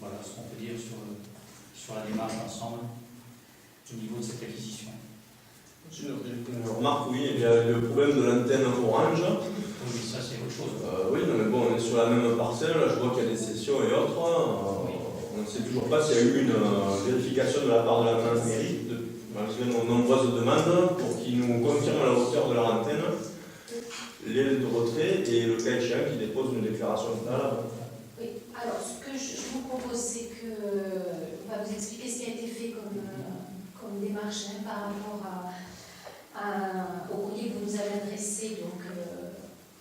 voilà ce qu'on peut dire sur la démarche d'ensemble au niveau de cette acquisition. Je remarque, oui, il y a le problème de l'antenne orange. Oui, ça c'est autre chose. Oui, non, mais bon, on est sur la même parcelle, là, je vois qu'il y a des sessions et autres. On ne sait toujours pas s'il y a eu une vérification de la part de la mairie, malgré nos nombreuses demandes, pour qu'ils nous confirment la hauteur de leur antenne, l'aile de retrait et le cas échéant qui dépose une déclaration préalable. Oui, alors ce que je vous propose, c'est qu'on va vous expliquer ce qui a été fait comme démarche par rapport au courrier que vous nous avez adressé donc,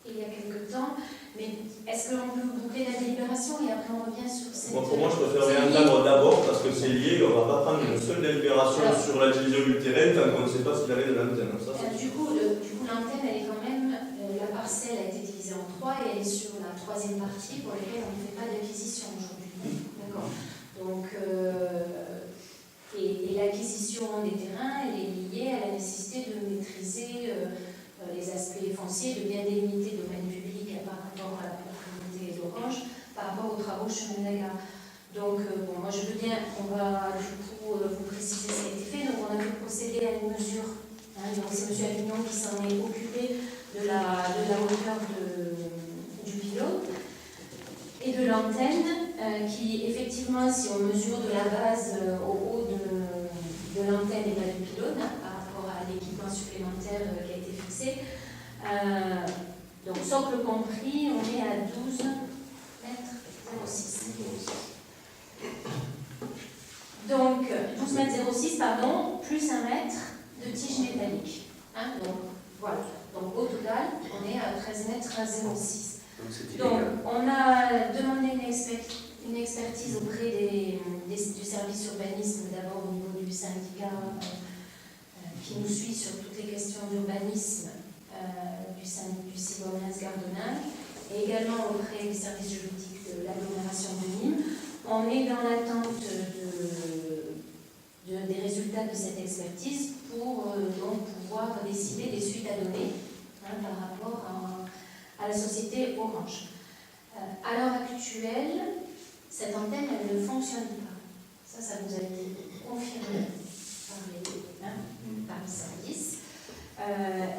il y a quelque temps. Mais est-ce que l'on peut boucler la délibération et après on revient sur cette... Pour moi, je préférerais entendre d'abord parce que c'est lié, on ne va pas prendre une seule délibération sur la division du terrain tant qu'on ne sait pas ce qu'il avait de l'antenne. Du coup, l'antenne, elle est quand même... la parcelle a été divisée en 3 et elle est sur la 3e partie pour laquelle on ne fait pas d'acquisition aujourd'hui. D'accord. Donc... Et l'acquisition des terrains, elle est liée à la nécessité de maîtriser les aspects fonciers, de bien délimiter le domaine public par rapport à la propriété d'Orange, par rapport aux travaux chemin de la gare. Donc, bon, moi je veux bien, on va du coup vous préciser ce qui a été fait. Donc, on a pu procéder à une mesure. Donc, c'est M. Avignon qui s'en est occupé de la hauteur du pylône et de l'antenne, qui effectivement, si on mesure de la base au haut de l'antenne et pas du pylône, par rapport à l'équipement supplémentaire qui a été fixé, donc socle compris, on est à 12 mètres 06. Donc 12 mètres 06, pardon, plus 1 mètre de tige métallique. Donc voilà. Donc au total, on est à 13 mètres 06. Donc, on a demandé une expertise auprès du service urbanisme, d'abord au niveau du syndicat qui nous suit sur toutes les questions d'urbanisme du Cibomlins-Gardonal, et également auprès du service juridique de l'agglomération de Nîmes. On est dans l'attente des résultats de cette expertise pour donc pouvoir décider des suites à donner par rapport à la société Orange. À l'heure actuelle, cette antenne, elle ne fonctionne pas. Ça vous a été confirmé par les services.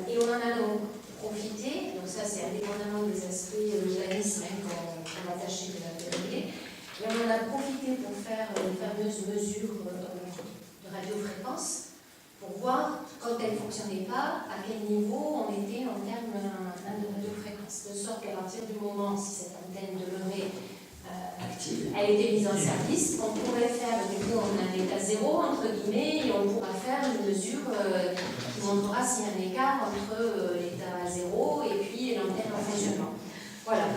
Et on en a donc profité, donc ça c'est indépendamment des aspects urbanisme qu'on va tâcher de vérifier, et on en a profité pour faire les fameuses mesures de radiofréquence, pour voir, quand elle ne fonctionnait pas, à quel niveau on était en termes de radiofréquence. De sorte qu'à partir du moment, si cette antenne demeurait active, elle était mise en service, on pourrait faire, du coup, on a un état zéro, entre guillemets, et on pourra faire une mesure qui montrera s'il y a un écart entre l'état zéro et puis l'antenne en fonctionnement. Voilà.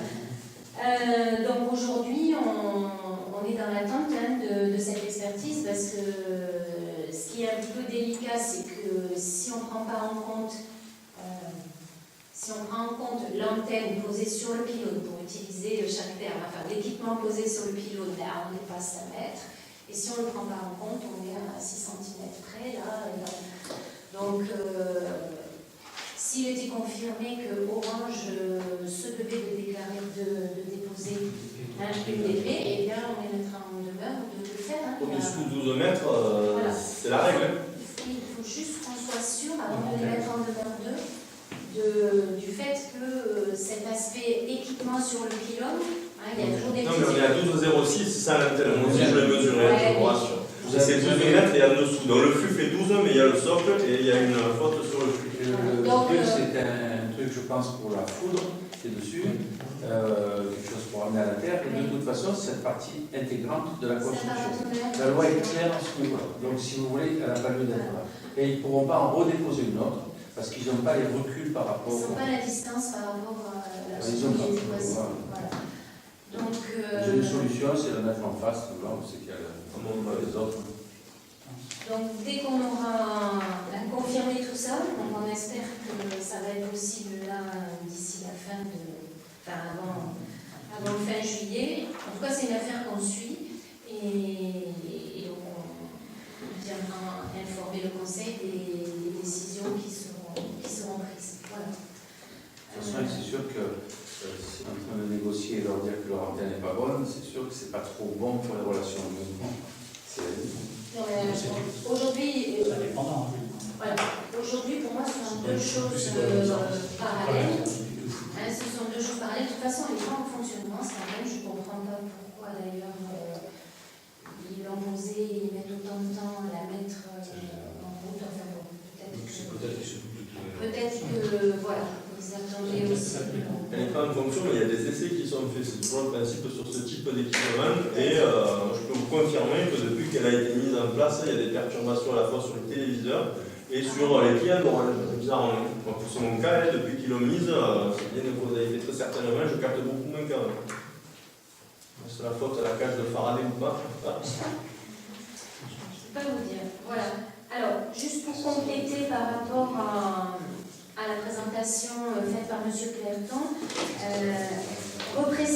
Donc aujourd'hui, on est dans l'attente de cette expertise parce que ce qui est un petit peu délicat, c'est que si on ne prend pas en compte l'antenne posée sur le pylône pour utiliser chaque terme, enfin l'équipement posé sur le pylône, là on dépasse 1 mètre, et si on ne le prend pas en compte, on est à 6 cm près, là. Donc, s'il était confirmé que Orange se devait de déclarer, de déposer un UDP, eh bien on les mettra en demeure de le faire. Au-dessous de 12 mètres, voilà. C'est la règle. Il faut juste qu'on soit sûr, avant de les mettre en demeure d'eux, du fait que cet aspect équipement sur le pylône, il y a toujours des... Non, mais on est à 12,06, c'est ça l'intérêt. Moi aussi, je l'ai mesuré, je vous rassure. C'est 12 mètres et en dessous. Donc le flux fait 12, mais il y a le socle et il y a une faute sur le flux. Le truc, c'est un truc, je pense, pour la foudre qui est dessus, quelque chose pour amener à la terre. Et de toute façon, c'est cette partie intégrante de la construction. La loi est claire en ce niveau-là. Donc, si vous voulez, elle n'a pas lieu d'être là. Et ils ne pourront pas en redéposer une autre, parce qu'ils n'ont pas les reculs par rapport... Ils n'ont pas la distance par rapport à la société. Voilà. Donc... J'ai une solution, c'est la mettre en face. Là, on sait qu'il y a les autres. Donc, dès qu'on aura confirmé tout ça, donc on espère que ça va être possible là d'ici la fin avant le fin juillet. En tout cas, c'est une affaire qu'on suit et donc on viendra informer le Conseil des décisions qui seront prises. Voilà. De toute façon, c'est sûr que si on est en train de négocier et leur dire que leur antenne n'est pas bonne, c'est sûr que c'est pas trop bon pour de relation de mouvement. Non, mais aujourd'hui, C'est indépendant. voilà. Aujourd'hui, pour moi, ce sont deux choses parallèles. Ce sont deux choses parallèles. De toute façon, les plans de fonctionnement, c'est la même. Je ne comprends pas pourquoi d'ailleurs ils l'ont posé, ils mettent autant de temps à la mettre en route. Enfin bon, peut-être que voilà, ils attendaient aussi. Elle n'est pas en fonction, mais il y a des essais qui sont faits. C'est toujours le principe sur ce type d'équipement. Et je peux vous confirmer que depuis qu'elle a été mise en place, il y a des perturbations à la fois sur les téléviseurs et sur les clients d'Orange. Bizarrement. C'est mon cas, depuis qu'ils l'ont mise, c'est bien que vous avez fait très certainement, je capte beaucoup moins quand même. C'est la faute à la cage de Faraday ou pas? Je ne peux pas vous dire. Voilà. Alors, juste pour compléter par rapport à la présentation faite par M. Clerton, repréciser